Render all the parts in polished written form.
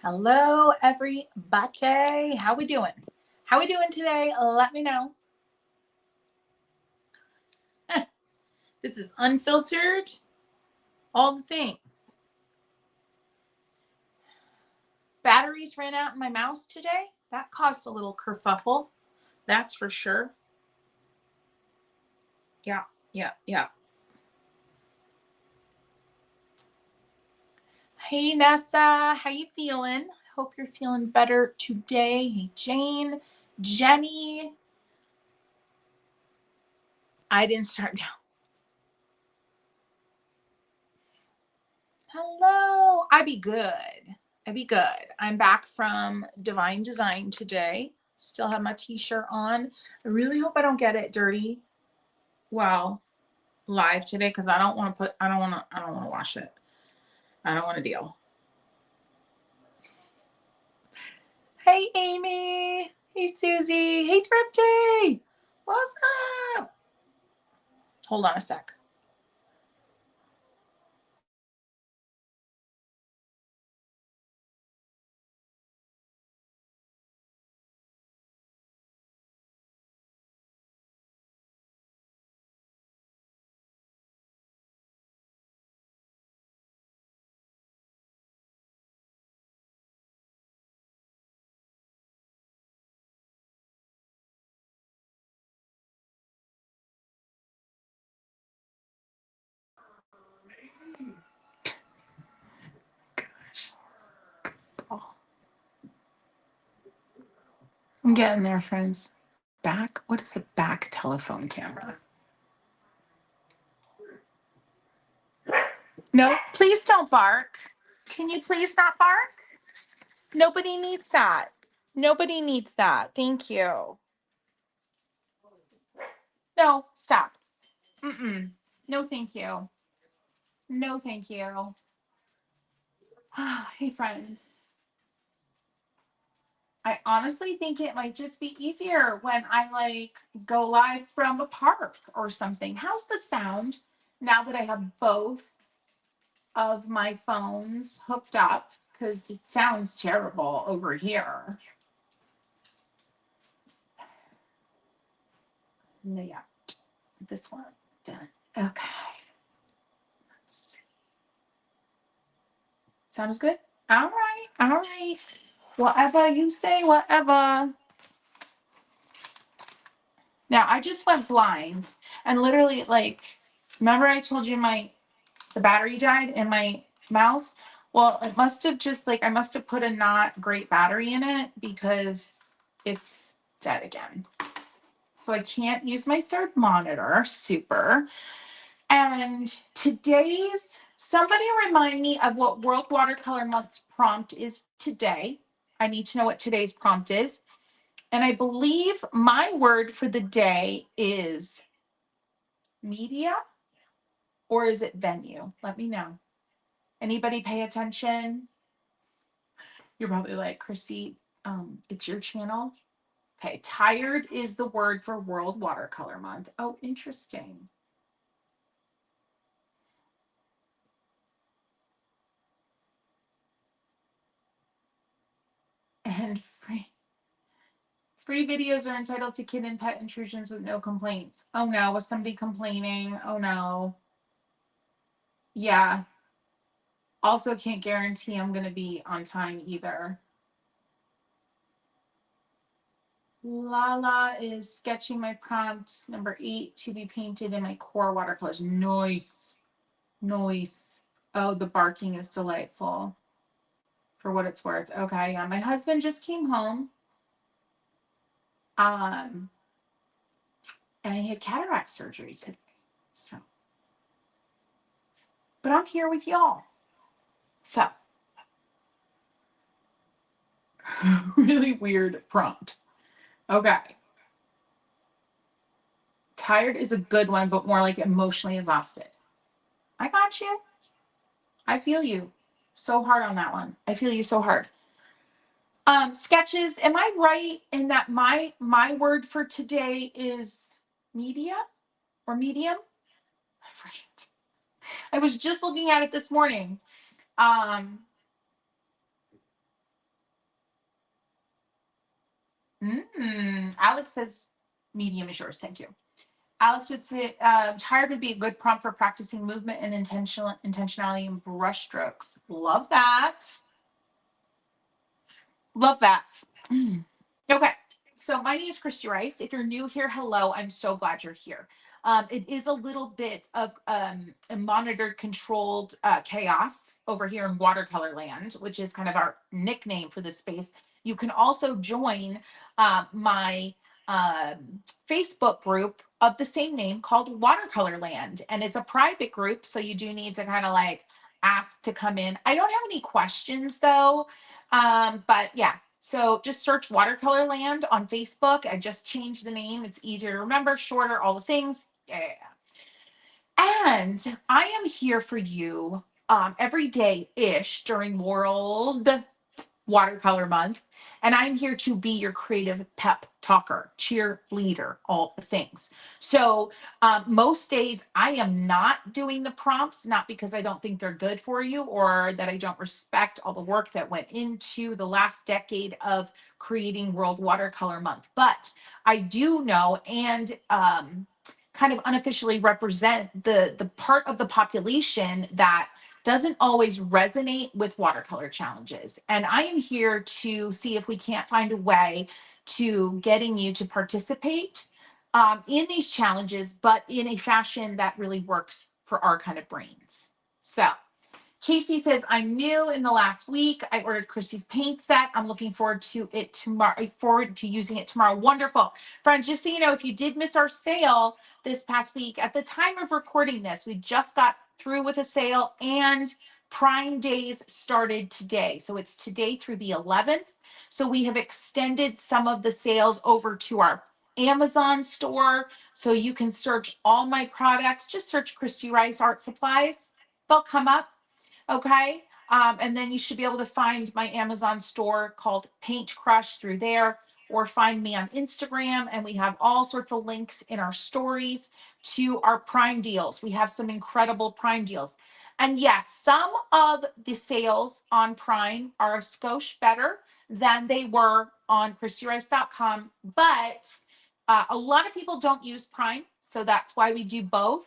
Hello, everybody. How we doing? How we doing today? Let me know. This is unfiltered. All the things. Batteries ran out in my mouse today. That caused a little kerfuffle. That's for sure. Yeah. Hey, Nessa. How you feeling? Hope you're feeling better today. Hey, Jane, Jenny. I didn't start now. Hello. I be good. I'm back from Divine Design today. Still have my t-shirt on. I really hope I don't get it dirty while live today because I don't want to wash it. I don't want to deal. Hey, Amy. Hey, Susie. Hey, Thrifty. What's up? Hold on a sec. I'm getting there, friends. Back? What is a back telephone camera? No, please don't bark. Can you please not bark? Nobody needs that. Nobody needs that. Thank you. No, stop. Mm-mm. No, thank you. No, thank you. Hey, friends. I honestly think it might just be easier when I go live from a park or something. How's the sound now that I have both of my phones hooked up? Because it sounds terrible over here. No, yeah. This one done. Okay. Let's see. Sounds good? All right. Whatever you say, whatever. Now, I just went blind and literally, remember I told you the battery died in my mouse? Well, it must have I must have put a not great battery in it because it's dead again. So I can't use my third monitor. Super. And somebody remind me of what World Watercolor Month's prompt is today. I need to know what today's prompt is. And I believe my word for the day is media, or is it venue? Let me know. Anybody pay attention? You're probably like, Chrissy, it's your channel. Okay, tired is the word for World Watercolor Month. Oh, interesting. And free videos are entitled to kid and pet intrusions with no complaints. Oh no, was somebody complaining? Oh no. Yeah. Also can't guarantee I'm going to be on time either. Lala is sketching my prompts, number 8, to be painted in my core watercolors. Noise. Oh, the barking is delightful. For what it's worth. Okay, yeah. My husband just came home. And he had cataract surgery today. So, but I'm here with y'all. So, really weird prompt. Okay. Tired is a good one, but more like emotionally exhausted. I got you. I feel you so hard on that one. I feel you so hard. Sketches. Am I right in that my word for today is media or medium? I forget. I was just looking at it this morning. Alex says medium is yours. Thank you. Alex would say, tired would be a good prompt for practicing movement and intentionality in brush strokes. Love that. Love that. Okay. So my name is Christy Rice. If you're new here, hello. I'm so glad you're here. It is a little bit of a monitored, controlled chaos over here in Watercolorland, which is kind of our nickname for this space. You can also join my Facebook group of the same name called Watercolorland, and it's a private group, so you do need to kind of like ask to come in. I don't have any questions though, but yeah. So just search Watercolorland on Facebook. I just changed the name. It's easier to remember, shorter, all the things. Yeah. And I am here for you every day ish during World Watercolor Month. And I'm here to be your creative pep talker, cheerleader, all the things. So most days I am not doing the prompts, not because I don't think they're good for you or that I don't respect all the work that went into the last decade of creating World Watercolor Month. But I do know and kind of unofficially represent the part of the population that doesn't always resonate with watercolor challenges. And I am here to see if we can't find a way to getting you to participate in these challenges, but in a fashion that really works for our kind of brains. So Casey says, I'm new in the last week. I ordered Christy's paint set. I'm looking forward to it tomorrow, forward to using it tomorrow. Wonderful. Friends, just so you know, if you did miss our sale this past week, at the time of recording this, we just got through with a sale and Prime Days started today. So it's today through the 11th. So we have extended some of the sales over to our Amazon store. So you can search all my products. Just search Christy Rice Art Supplies. They'll come up. Okay. And then you should be able to find my Amazon store called Paint Crush through there, or find me on Instagram. And we have all sorts of links in our stories to our Prime deals. We have some incredible Prime deals. And yes, some of the sales on Prime are a skosh better than they were on ChristyRice.com. But a lot of people don't use Prime. So that's why we do both.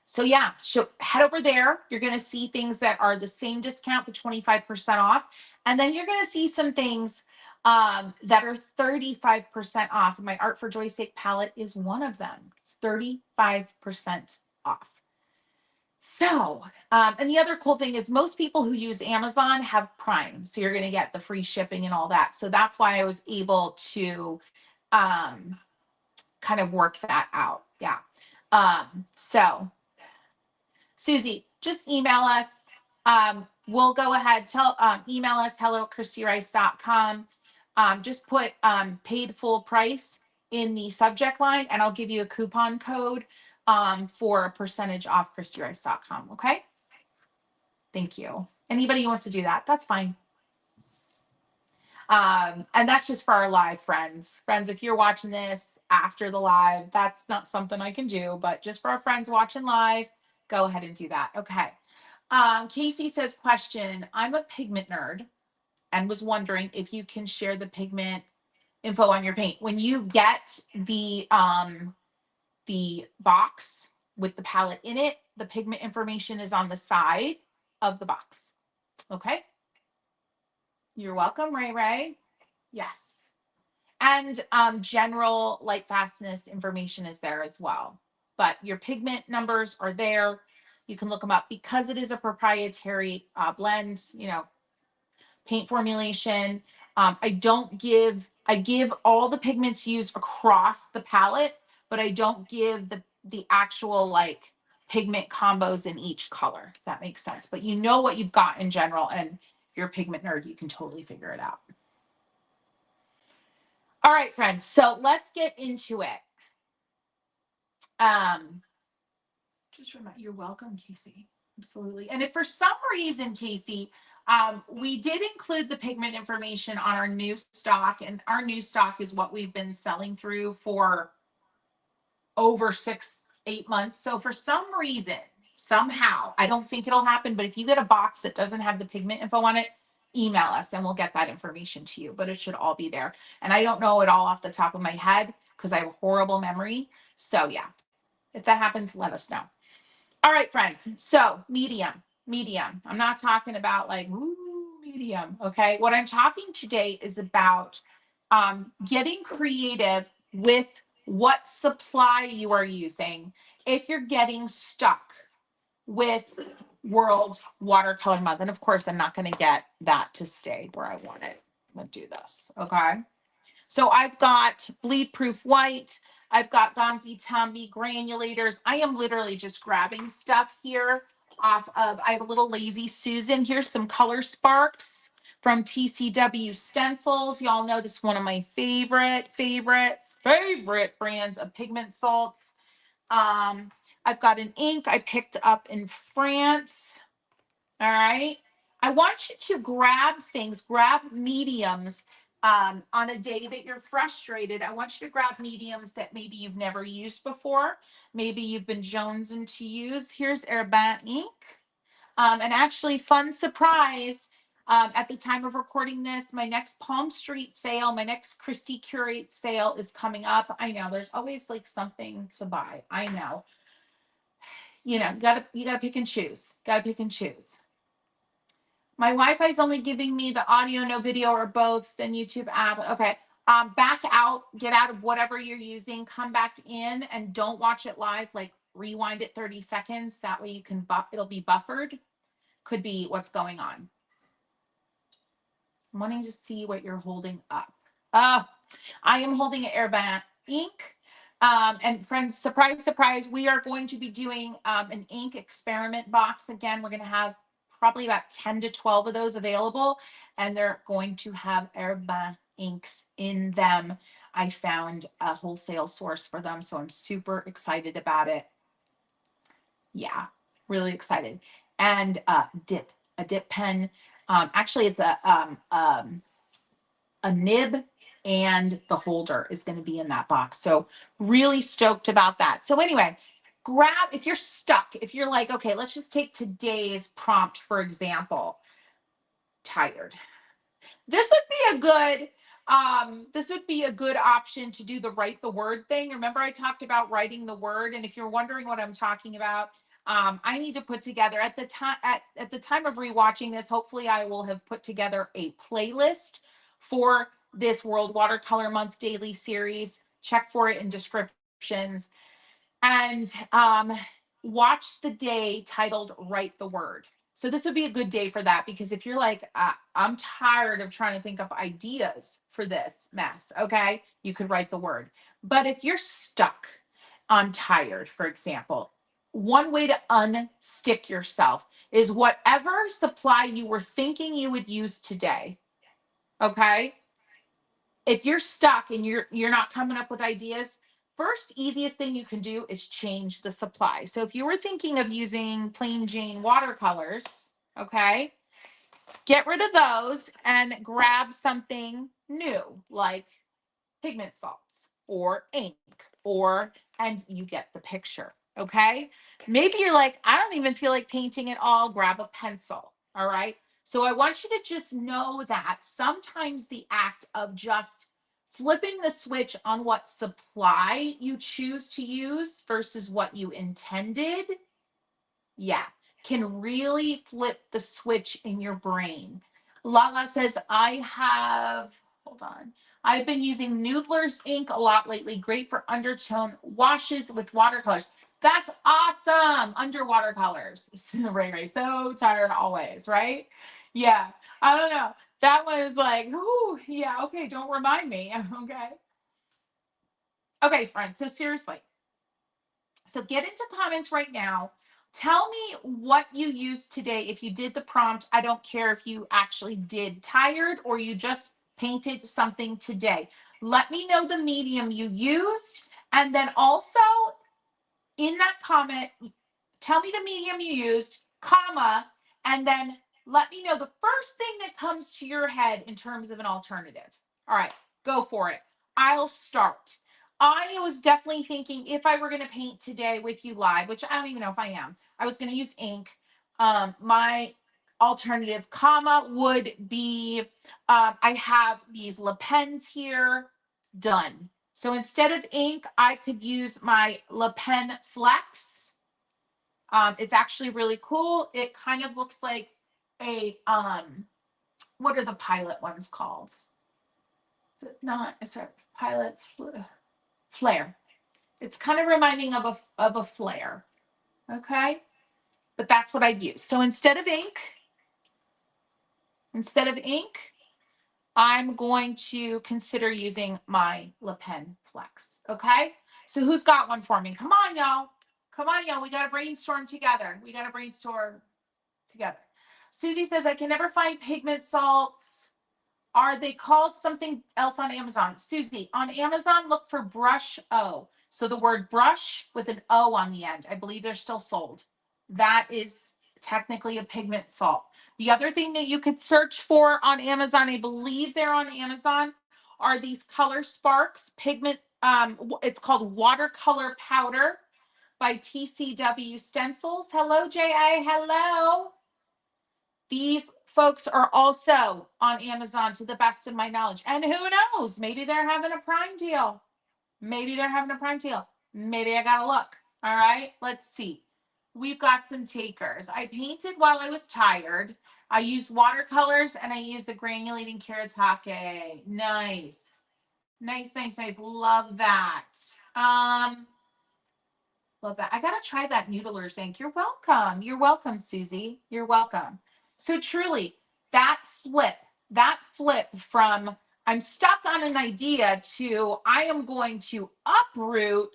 So yeah, so head over there. You're going to see things that are the same discount, the 25% off. And then you're going to see some things that are 35% off. And my Art for Joy's Sake palette is one of them. It's 35% off. So, and the other cool thing is most people who use Amazon have Prime. So you're going to get the free shipping and all that. So that's why I was able to kind of work that out. Yeah. So Susie, just email us. We'll go ahead, email us hello@christyrice.com. Just put paid full price in the subject line, and I'll give you a coupon code for a percentage off christyrice.com. Okay. Thank you. Anybody who wants to do that, that's fine. And that's just for our live friends. Friends, if you're watching this after the live, that's not something I can do, but just for our friends watching live, go ahead and do that. Okay. Casey says, question, I'm a pigment nerd and was wondering if you can share the pigment info on your paint. When you get the box with the palette in it, the pigment information is on the side of the box. Okay. You're welcome, Ray Ray. Yes. And general light fastness information is there as well. But your pigment numbers are there. You can look them up because it is a proprietary blend, paint formulation. I give all the pigments used across the palette, but I don't give the actual like pigment combos in each color. If that makes sense. But you know what you've got in general, and if you're a pigment nerd, you can totally figure it out. All right, friends. So let's get into it. Just remember, you're welcome, Casey. Absolutely. And if for some reason, Casey, we did include the pigment information on our new stock, and our new stock is what we've been selling through for over 6-8 months. So for some reason, somehow, I don't think it'll happen, but if you get a box that doesn't have the pigment info on it, email us and we'll get that information to you, but it should all be there. And I don't know it all off the top of my head because I have a horrible memory. So yeah, if that happens, let us know. All right, friends. So medium. I'm not talking about like, ooh, medium. Okay. What I'm talking today is about getting creative with what supply you are using if you're getting stuck with World Watercolor Month. And of course, I'm not going to get that to stay where I want it. I'm going to do this. Okay. So I've got bleed proof white. I've got Gonzi Tambi granulators. I am literally just grabbing stuff here off of, I have a little Lazy Susan. Here's some color sparks from TCW Stencils. Y'all know this is one of my favorite brands of pigment salts. I've got an ink I picked up in France. All right. I want you to grab things, grab mediums on a day that you're frustrated. I want you to grab mediums that maybe you've never used before. Maybe you've been jonesing to use. Here's Herbin ink. And actually, fun surprise, at the time of recording this, my next Palmstreet sale, my next Christie Curate sale is coming up. I know there's always like something to buy. I know. You know, you gotta pick and choose. Gotta pick and choose. My Wi-Fi is only giving me the audio, no video, or both. Then YouTube app. Okay. Back out, get out of whatever you're using, come back in and don't watch it live. Like rewind it 30 seconds. That way you can it'll be buffered. Could be what's going on. I'm wanting to see what you're holding up. I am holding an Herbin ink. And friends, surprise, surprise, we are going to be doing an ink experiment box. Again, we're going to have probably about 10 to 12 of those available, and they're going to have Herbin inks in them. I found a wholesale source for them, so I'm super excited about it. Yeah, really excited. And a dip pen. Actually, it's a nib, and the holder is going to be in that box. So really stoked about that. So anyway, grab, if you're stuck, if you're like, okay, let's just take today's prompt, for example, tired. This would be a good option to do the write the word thing. Remember I talked about writing the word, and if you're wondering what I'm talking about, I need to put together at the time of rewatching this, hopefully I will have put together a playlist for this World Watercolor Month daily series. Check for it in descriptions. And watch the day titled Write the Word. So this would be a good day for that, because if you're like, I'm tired of trying to think up ideas for this mess, okay, you could write the word. But if you're stuck on tired, for example, one way to unstick yourself is whatever supply you were thinking you would use today, okay? If you're stuck and you're not coming up with ideas, first easiest thing you can do is change the supply. So if you were thinking of using plain Jane watercolors, okay, get rid of those and grab something new like pigment salts or ink, and you get the picture. Okay. Maybe you're like, I don't even feel like painting at all. Grab a pencil. All right. So I want you to just know that sometimes the act of just flipping the switch on what supply you choose to use versus what you intended, yeah, can really flip the switch in your brain. Lala says, hold on. I've been using Noodler's ink a lot lately. Great for undertone washes with watercolors. That's awesome. Underwater colors. Ray, so tired always, right? Yeah. I don't know. That was like, ooh, yeah, okay, don't remind me. Okay. Okay, friends. So seriously. So get into comments right now. Tell me what you used today. If you did the prompt, I don't care if you actually did tired or you just painted something today. Let me know the medium you used. And then also in that comment, tell me the medium you used, comma, and then let me know the first thing that comes to your head in terms of an alternative. All right, go for it. I'll start. I was definitely thinking if I were going to paint today with you live, which I don't even know if I am, I was going to use ink. My alternative comma would be, I have these Le Pens here, done. So instead of ink, I could use my Le Pen Flex. It's actually really cool. It kind of looks like a, what are the Pilot ones called? Not, sorry, Pilot Flare. It's kind of reminding of a flare. Okay. But that's what I'd use. So instead of ink, I'm going to consider using my Le Pen Flex. Okay. So who's got one for me? Come on, y'all. Come on, y'all. We got to brainstorm together. Susie says, I can never find pigment salts. Are they called something else on Amazon? Susie, on Amazon, look for Brush O. So the word brush with an O on the end. I believe they're still sold. That is technically a pigment salt. The other thing that you could search for on Amazon, I believe they're on Amazon, are these Color Sparks pigment. It's called Watercolor Powder by TCW Stencils. Hello, J.A. Hello. These folks are also on Amazon to the best of my knowledge. And who knows? Maybe they're having a Prime deal. Maybe I got to look. All right, let's see. We've got some takers. I painted while I was tired. I used watercolors and I used the granulating Karatake. Nice. Love that. Love that. I got to try that Noodler's ink. You're welcome, Susie. You're welcome. So truly, that flip from I'm stuck on an idea to I am going to uproot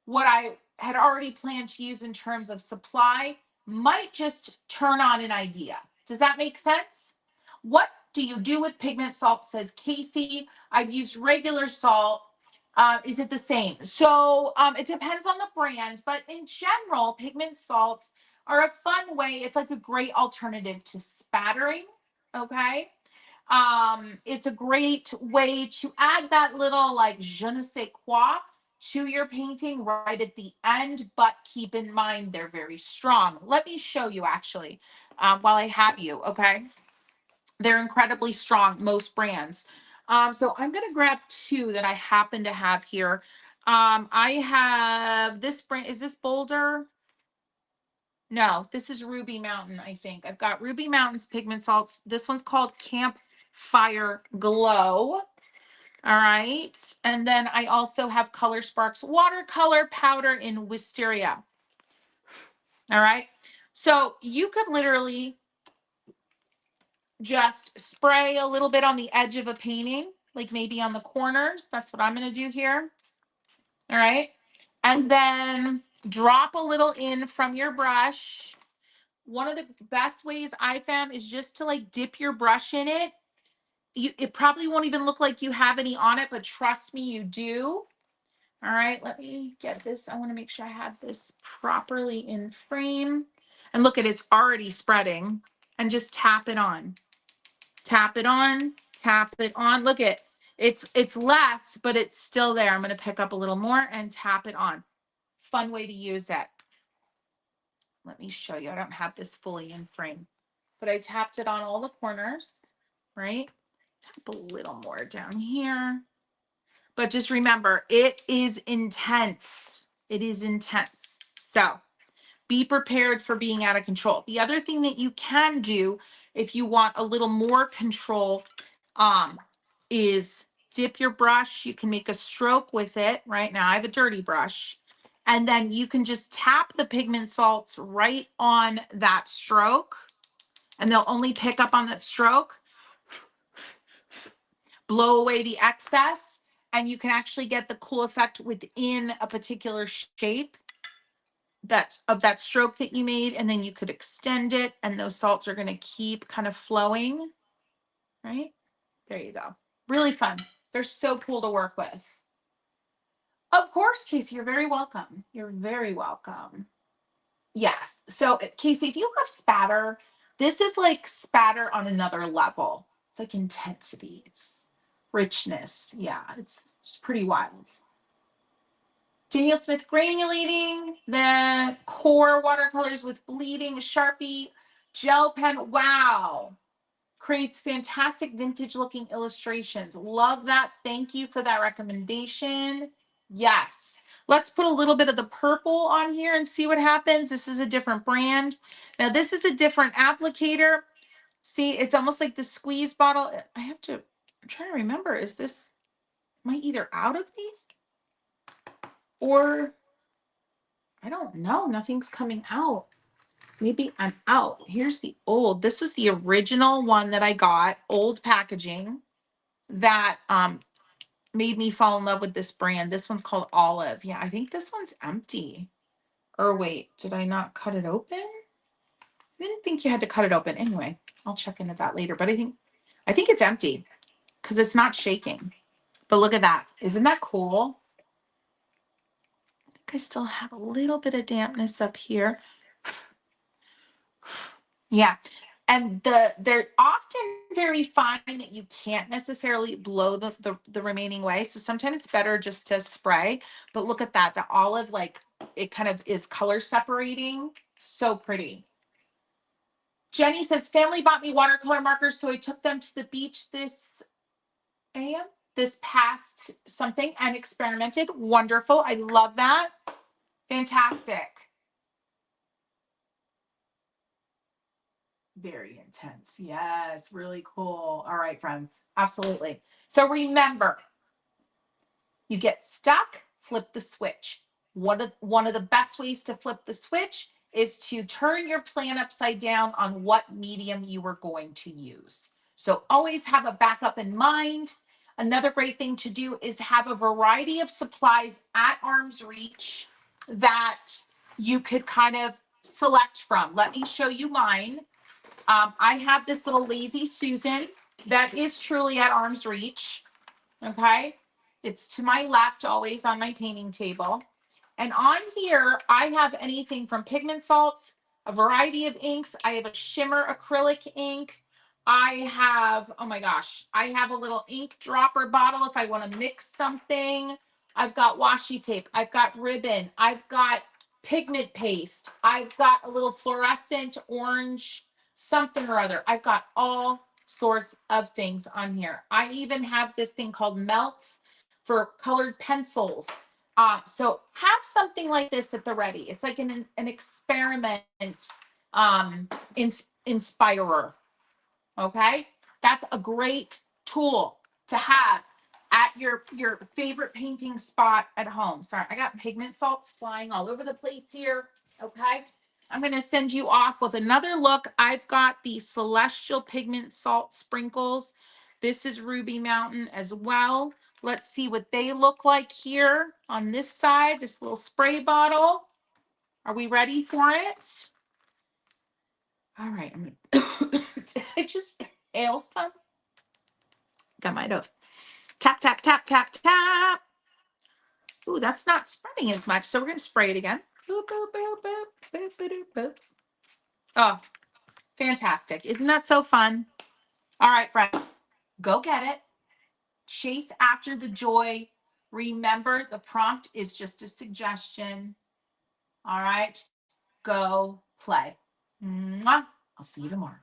what I had already planned to use in terms of supply might just turn on an idea. Does that make sense? What do you do with pigment salt, says Casey. I've used regular salt. Is it the same? So it depends on the brand, but in general, pigment salts are a fun way. It's like a great alternative to spattering. Okay. It's a great way to add that little like je ne sais quoi to your painting right at the end, but keep in mind they're very strong. Let me show you actually while I have you. Okay. They're incredibly strong, most brands. So I'm going to grab two that I happen to have here. I have this brand. Is this Boulder? No, this is Ruby Mountain, I think. I've got Ruby Mountain's pigment salts. This one's called Campfire Glow. All right. And then I also have Color Sparks watercolor powder in Wisteria. All right. So you could literally just spray a little bit on the edge of a painting, like maybe on the corners. That's what I'm going to do here. All right. And then drop a little in from your brush. One of the best ways I found is just to like dip your brush in it. It probably won't even look like you have any on it, but trust me, you do. All right, let me get this. I want to make sure I have this properly in frame. And look at it's already spreading. And just tap it on. Tap it on, tap it on. Look at it's less, but it's still there. I'm going to pick up a little more and tap it on. Fun way to use it. Let me show you. I don't have this fully in frame, but I tapped it on all the corners, right? Tap a little more down here. But just remember, it is intense. It is intense. So be prepared for being out of control. The other thing that you can do if you want a little more control is dip your brush. You can make a stroke with it. Right now I have a dirty brush. And then you can just tap the pigment salts right on that stroke. And they'll only pick up on that stroke. Blow away the excess. And you can actually get the cool effect within a particular shape of that stroke that you made, and then you could extend it, and those salts are going to keep kind of flowing. Right there you go. Really fun. They're so cool to work with. Of course, Casey, you're very welcome. You're very welcome. Yes. So Casey, if you have spatter, this is like spatter on another level. It's like intensity. It's richness. Yeah, it's pretty wild. Daniel Smith granulating, the core watercolors with bleeding, Sharpie. Gel pen, wow. Creates fantastic vintage looking illustrations. Love that. Thank you for that recommendation. Yes. Let's put a little bit of the purple on here and see what happens. This is a different brand. Now this is a different applicator. See, it's almost like the squeeze bottle. I'm trying to remember, is this, am I either out of these? Or, I don't know, nothing's coming out. Maybe I'm out. Here's the old. This was the original one that I got, old packaging, that made me fall in love with this brand. This one's called Olive. Yeah, I think this one's empty. Or wait, did I not cut it open? I didn't think you had to cut it open. Anyway, I'll check into that later. But I think it's empty because it's not shaking. But look at that. Isn't that cool? I think I still have a little bit of dampness up here. Yeah. And they're often very fine that you can't necessarily blow the remaining way. So sometimes it's better just to spray. But look at that. The olive, like, it kind of is color separating. So pretty. Jenny says, family bought me watercolor markers, so I took them to the beach this past something and experimented. Wonderful. I love that. Fantastic. Very intense. Yes, really cool. All right, friends. Absolutely. So remember, you get stuck, flip the switch. One of the best ways to flip the switch is to turn your plan upside down on what medium you are going to use. So always have a backup in mind. Another great thing to do is have a variety of supplies at arm's reach that you could kind of select from. Let me show you mine. I have this little Lazy Susan that is truly at arm's reach. Okay. It's to my left, always on my painting table. And on here, I have anything from pigment salts, a variety of inks. I have a shimmer acrylic ink. I have, oh my gosh, I have a little ink dropper bottle if I want to mix something. I've got washi tape. I've got ribbon. I've got pigment paste. I've got a little fluorescent orange something or other. I've got all sorts of things on here. I even have this thing called melts for colored pencils. So have something like this at the ready. It's like an experiment inspirer. Okay, that's a great tool to have at your favorite painting spot at home. Sorry, I got pigment salts flying all over the place here. Okay, I'm going to send you off with another look. I've got the Celestial Pigment Salt Sprinkles. This is Ruby Mountain as well. Let's see what they look like here on this side. This little spray bottle. Are we ready for it? All right. I'm gonna did I just inhale some? I might have. Tap, tap, tap, tap, tap. Ooh, that's not spreading as much. So we're going to spray it again. Boop, boop, boop, boop, boop, boop, boop. Oh, fantastic. Isn't that so fun? All right, friends, go get it. Chase after the joy. Remember, the prompt is just a suggestion. All right, go play. Mwah. I'll see you tomorrow.